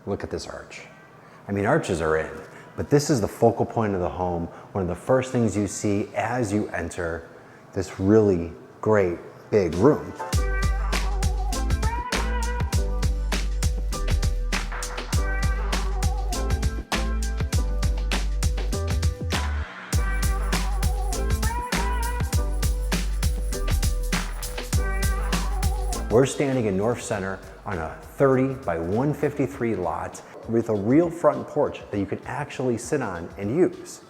look at this arch. I mean, arches are in, but this is the focal point of the home. One of the first things you see as you enter this really great big room. We're standing in North Center on a 30 by 153 lot with a real front porch that you can actually sit on and use.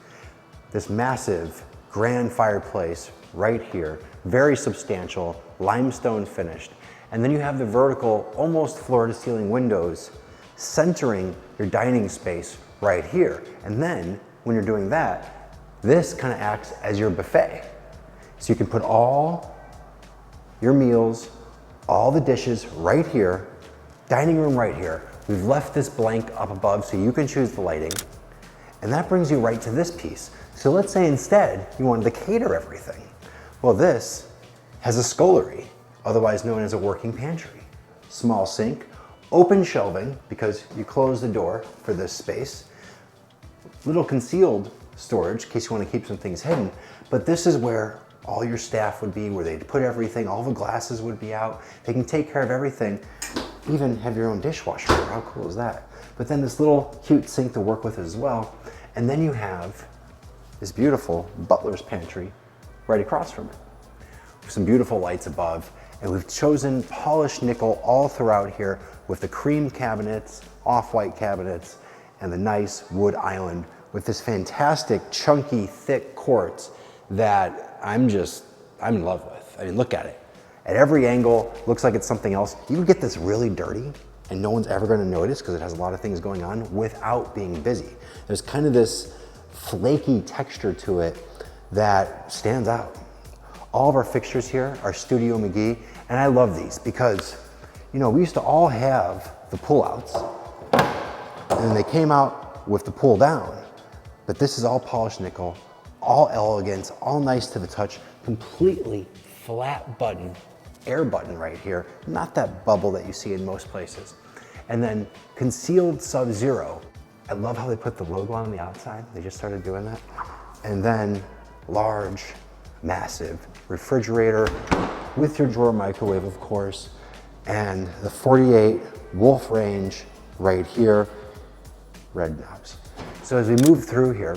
This massive grand fireplace right here, very substantial, limestone finished. And then you have the vertical, almost floor to ceiling windows centering your dining space right here. And then when you're doing that, this kind of acts as your buffet. So you can put all your meals, all the dishes right here, dining room right here. We've left this blank up above so you can choose the lighting. And that brings you right to this piece. So let's say instead you wanted to cater everything. Well, this has a scullery, otherwise known as a working pantry. Small sink, open shelving because you close the door for this space. Little concealed storage in case you want to keep some things hidden. But this is where all your staff would be, where they'd put everything, all the glasses would be out. They can take care of everything, even have your own dishwasher. How cool is that? But then this little cute sink to work with as well. And then you have this beautiful butler's pantry right across from it. Some beautiful lights above. And we've chosen polished nickel all throughout here with the cream cabinets, off-white cabinets, and the nice wood island with this fantastic, chunky, thick quartz that I'm in love with. I mean, look at it. At every angle, looks like it's something else. You can get this really dirty and no one's ever gonna notice because it has a lot of things going on without being busy. There's kind of this flaky texture to it that stands out. All of our fixtures here are Studio McGee, and I love these because, you know, we used to all have the pull-outs and then they came out with the pull down, but this is all polished nickel, all elegance, all nice to the touch, completely flat button, air button right here, not that bubble that you see in most places. And then concealed Sub-Zero. I love how they put the logo on the outside. They just started doing that. And then large, massive refrigerator with your drawer microwave, of course, and the 48 Wolf range right here, red knobs. So as we move through here,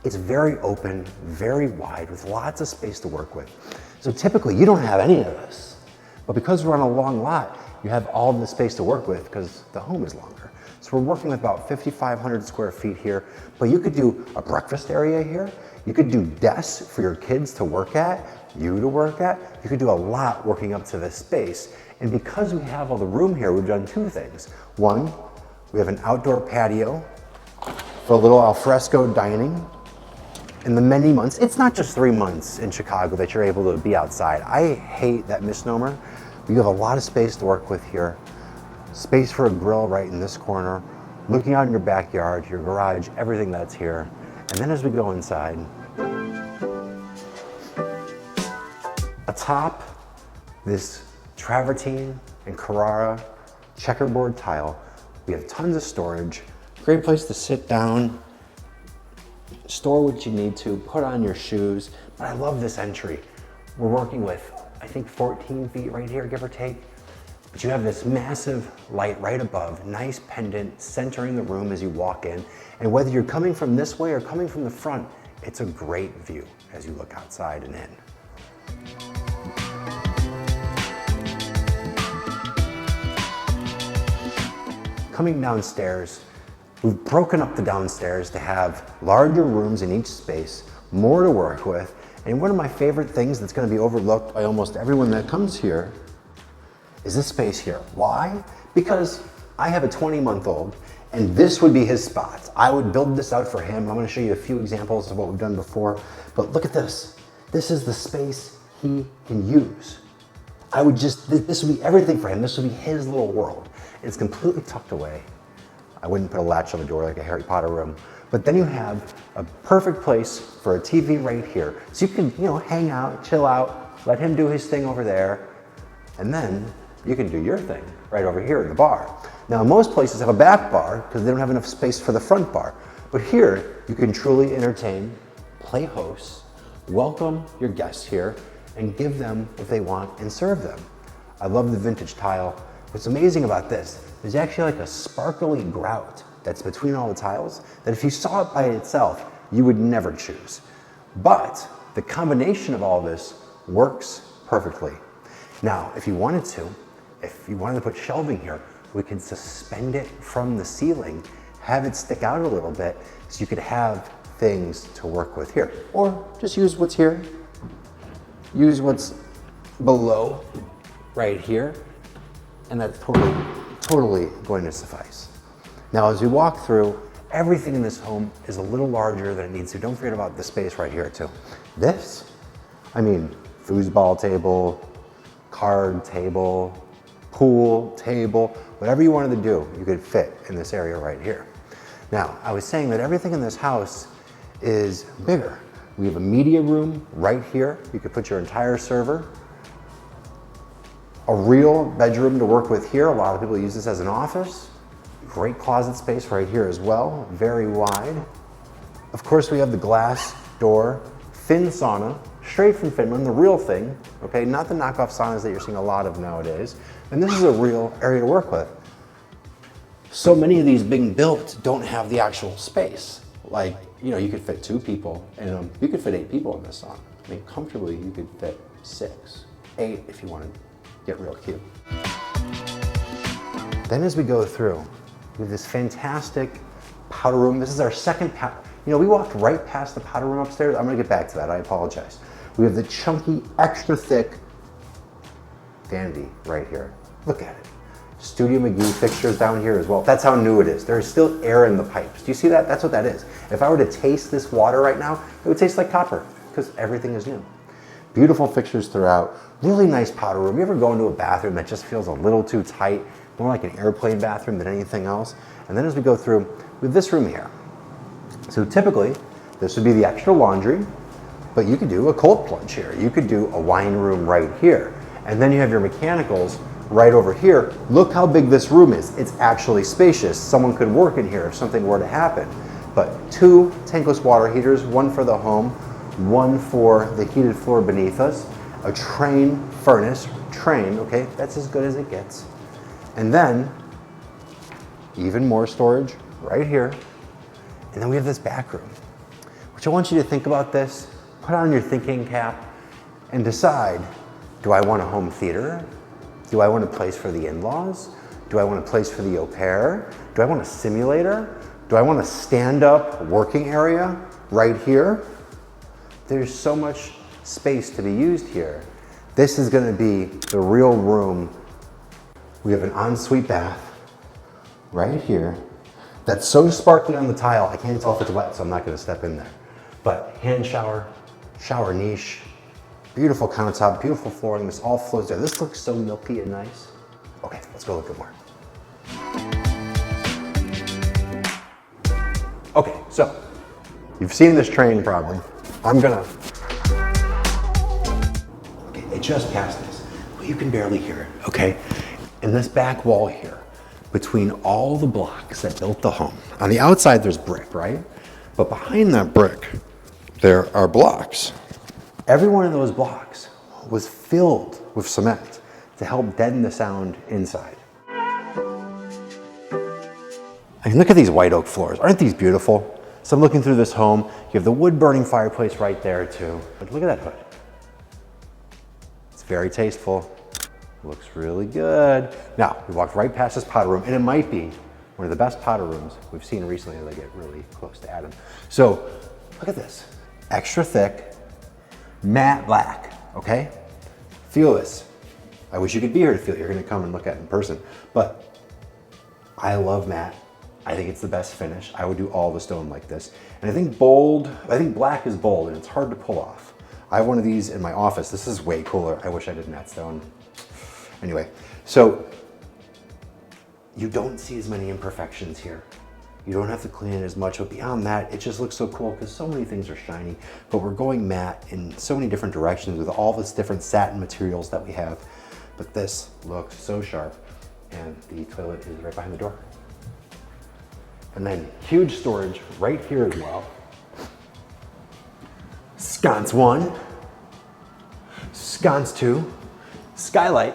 it's very open, very wide, with lots of space to work with. So typically you don't have any of this, but because we're on a long lot, you have all of the space to work with because the home is longer. So we're working with about 5,500 square feet here, but you could do a breakfast area here. You could do desks for your kids to work at, you to work at. You could do a lot working up to this space. And because we have all the room here, we've done two things. One, we have an outdoor patio for a little alfresco dining. In the many months, it's not just 3 months in Chicago that you're able to be outside. I hate that misnomer. You have a lot of space to work with here. Space for a grill right in this corner, looking out in your backyard, your garage, everything that's here. And then as we go inside, atop this travertine and Carrara checkerboard tile, we have tons of storage, great place to sit down, store what you need to, put on your shoes. But I love this entry. We're working with, I think 14 feet right here, give or take. But you have this massive light right above, nice pendant centering the room as you walk in. And whether you're coming from this way or coming from the front, it's a great view as you look outside and in. Coming downstairs, we've broken up the downstairs to have larger rooms in each space, more to work with. And one of my favorite things that's going to be overlooked by almost everyone that comes here is this space here. Why? Because I have a 20-month-old and this would be his spot. I would build this out for him. I'm going to show you a few examples of what we've done before, but look at this. This is the space he can use. This would be everything for him. This would be his little world. It's completely tucked away. I wouldn't put a latch on the door like a Harry Potter room. But then you have a perfect place for a TV right here. So you can, hang out, chill out, let him do his thing over there, and then you can do your thing right over here at the bar. Now, most places have a back bar because they don't have enough space for the front bar. But here, you can truly entertain, play host, welcome your guests here, and give them what they want and serve them. I love the vintage tile. What's amazing about this, there's actually like a sparkly grout that's between all the tiles that if you saw it by itself, you would never choose. But the combination of all this works perfectly. Now, if you wanted to put shelving here, we could suspend it from the ceiling, have it stick out a little bit so you could have things to work with here. Or just use what's here, use what's below right here, and that's totally going to suffice. Now, as we walk through, everything in this home is a little larger than it needs to. Don't forget about the space right here too. This, foosball table, card table, pool table, whatever you wanted to do, you could fit in this area right here. Now, I was saying that everything in this house is bigger. We have a media room right here. You could put your entire server. A real bedroom to work with here. A lot of people use this as an office. Great closet space right here as well, very wide. Of course, we have the glass door, fin sauna, straight from Finland, the real thing, okay? Not the knockoff saunas that you're seeing a lot of nowadays. And this is a real area to work with. So many of these being built don't have the actual space. Like, you could fit 2 people in them. You could fit 8 people in this sauna. Comfortably, you could fit 6, 8 if you wanted to get real cute. Then as we go through, we have this fantastic powder room. This is our second powder. We walked right past the powder room upstairs. I'm gonna get back to that, I apologize. We have the chunky, extra thick vanity right here. Look at it. Studio McGee fixtures down here as well. That's how new it is. There is still air in the pipes. Do you see that? That's what that is. If I were to taste this water right now, it would taste like copper because everything is new. Beautiful fixtures throughout. Really nice powder room. You ever go into a bathroom that just feels a little too tight? More like an airplane bathroom than anything else. And then as we go through, we have this room here. So typically, this would be the extra laundry, but you could do a cold plunge here. You could do a wine room right here. And then you have your mechanicals right over here. Look how big this room is. It's actually spacious. Someone could work in here if something were to happen. But 2 tankless water heaters, one for the home, one for the heated floor beneath us, a Crain furnace, okay, that's as good as it gets. And then, even more storage right here. And then we have this back room, which I want you to think about this, put on your thinking cap, and decide, do I want a home theater? Do I want a place for the in-laws? Do I want a place for the au pair? Do I want a simulator? Do I want a stand-up working area right here? There's so much space to be used here. This is gonna be the real room. We have an ensuite bath right here that's so sparkly on the tile, I can't tell if it's wet, so I'm not gonna step in there. But hand shower, shower niche, beautiful countertop, beautiful flooring. This all flows there. This looks so milky and nice. Okay, let's go look at more. Okay, so you've seen this train probably. Okay, it just passed this, but you can barely hear it, okay? In this back wall here, between all the blocks that built the home, on the outside there's brick, right? But behind that brick, there are blocks. Every one of those blocks was filled with cement to help deaden the sound inside. I mean, look at these white oak floors. Aren't these beautiful? So I'm looking through this home. You have the wood burning fireplace right there too. But look at that hood. It's very tasteful. Looks really good. Now, we walked right past this powder room, and it might be one of the best powder rooms we've seen recently as I get really close to Adam. So look at this. Extra thick, matte black, okay? Feel this. I wish you could be here to feel it. You're gonna come and look at it in person. But I love matte. I think it's the best finish. I would do all the stone like this. And I think black is bold and it's hard to pull off. I have one of these in my office. This is way cooler. I wish I did matte stone. Anyway, so you don't see as many imperfections here. You don't have to clean it as much, but beyond that, it just looks so cool because so many things are shiny, but we're going matte in so many different directions with all this different satin materials that we have. But this looks so sharp. and the toilet is right behind the door. And then huge storage right here as well. Sconce 1, sconce 2, skylight,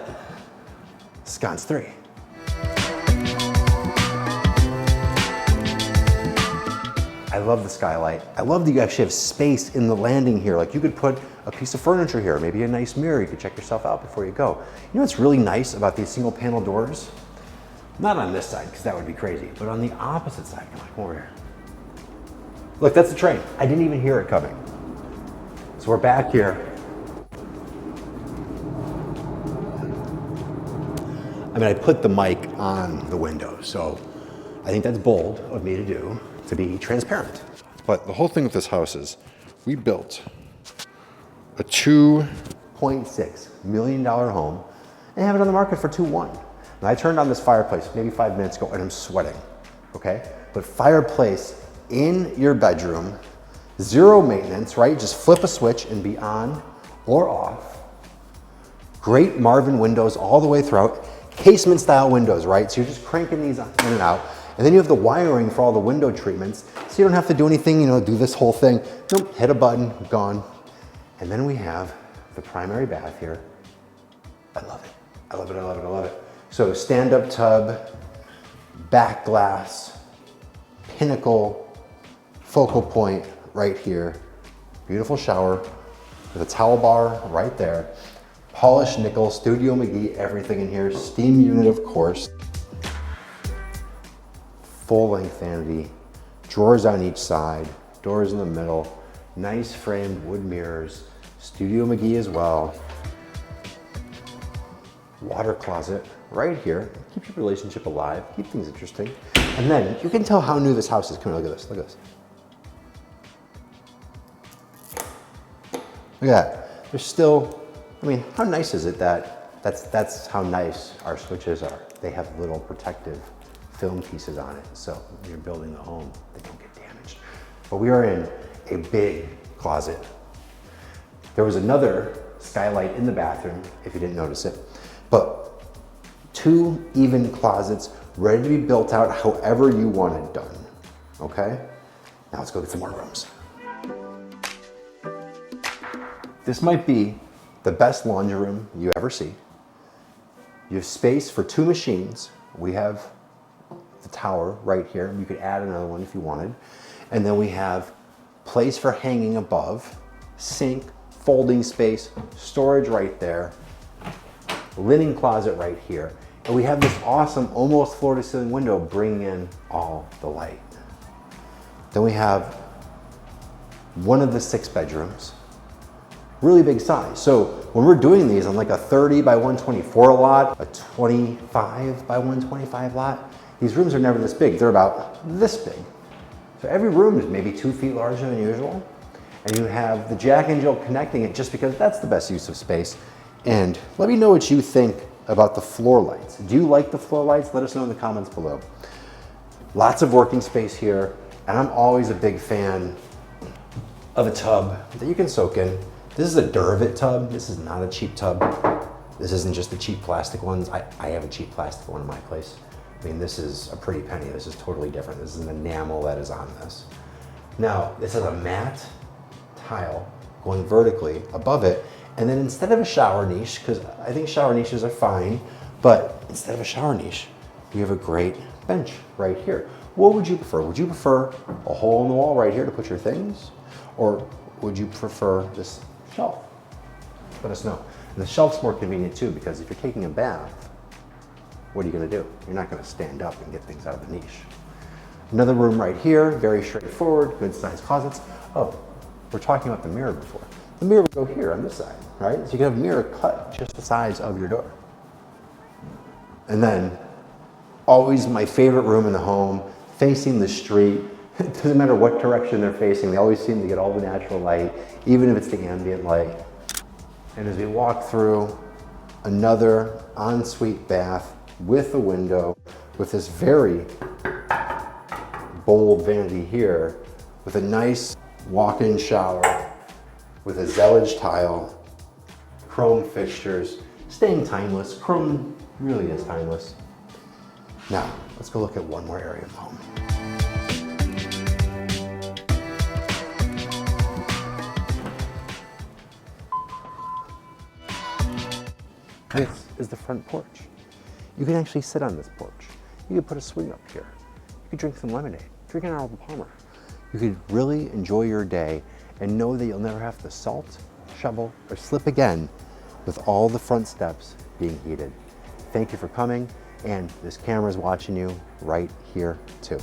sconce 3. I love the skylight. I love that you actually have space in the landing here. Like you could put a piece of furniture here, maybe a nice mirror. You could check yourself out before you go. You know what's really nice about these single panel doors? Not on this side, because that would be crazy, but on the opposite side. Come over here. Look, that's the train. I didn't even hear it coming. So we're back here. I mean, I put the mic on the window, so I think that's bold of me to do, to be transparent. But the whole thing with this house is we built a $2.6 million home and have it on the market for $2.1. And I turned on this fireplace maybe 5 minutes ago and I'm sweating, okay? But fireplace in your bedroom, zero maintenance, right? Just flip a switch and be on or off. Great Marvin windows all the way throughout. Casement style windows, right? So you're just cranking these in and out. And then you have the wiring for all the window treatments. So you don't have to do anything, you know, do this whole thing. Nope, hit a button, gone. And then we have the primary bath here. I love it. I love it, I love it, I love it. So stand-up tub, back glass, pinnacle, focal point right here. Beautiful shower with a towel bar right there. Polished nickel, Studio McGee, everything in here. Steam unit, of course. Full-length vanity, drawers on each side, doors in the middle, nice framed wood mirrors, Studio McGee as well. Water closet right here. Keep your relationship alive, keep things interesting. And then you can tell how new this house is. Come on, look at this, look at this. Look at that. There's still, I mean, how nice is it that that's how nice our switches are. They have little protective film pieces on it, so when you're building a home, they don't get damaged. But we are in a big closet. There was another skylight in the bathroom, if you didn't notice it, but 2 even closets ready to be built out however you want it done, okay? Now let's go get some more rooms. This might be the best laundry room you ever see. You have space for 2 machines. We have the tower right here. You could add another one if you wanted. And then we have place for hanging above, sink, folding space, storage right there, linen closet right here. And we have this awesome almost floor to ceiling window bringing in all the light. Then we have one of the 6 bedrooms, really big size. So when we're doing these on like a 30 by 124 lot, a 25 by 125 lot, these rooms are never this big. They're about this big. So every room is maybe 2 feet larger than usual. And you have the Jack and Jill connecting it just because that's the best use of space. And let me know what you think about the floor lights. Do you like the floor lights? Let us know in the comments below. Lots of working space here. And I'm always a big fan of a tub that you can soak in. This is a 𝗘𝗕𝗢𝗪 tub. This is not a cheap tub. This isn't just the cheap plastic ones. I have a cheap plastic one in my place. I mean, this is a pretty penny. This is totally different. This is an enamel that is on this. Now, this has a matte tile going vertically above it. And then instead of a shower niche, because I think shower niches are fine, but instead of a shower niche, we have a great bench right here. What would you prefer? Would you prefer a hole in the wall right here to put your things? Or would you prefer this shelf? Let us know. And the shelf's more convenient too, because if you're taking a bath, what are you gonna do? You're not gonna stand up and get things out of the niche. Another room right here, very straightforward, good sized closets. Oh, we're talking about the mirror before. The mirror would go here on this side, right? So you can have a mirror cut just the size of your door. And then, always my favorite room in the home, facing the street. It doesn't matter what direction they're facing, they always seem to get all the natural light, even if it's the ambient light. And as we walk through, another ensuite bath with a window, with this very bold vanity here, with a nice walk-in shower, with a 𝗙𝗔𝗙𝗙𝗧 tile, chrome fixtures, staying timeless. Chrome really is timeless. Now, let's go look at one more area of the home. This is the front porch. You can actually sit on this porch. You could put a swing up here. You could drink some lemonade, drink an 𝗏𝗏𝗏𝗏. You could really enjoy your day and know that you'll never have to salt, shovel, or slip again with all the front steps being heated. Thank you for coming, and this camera is watching you right here too.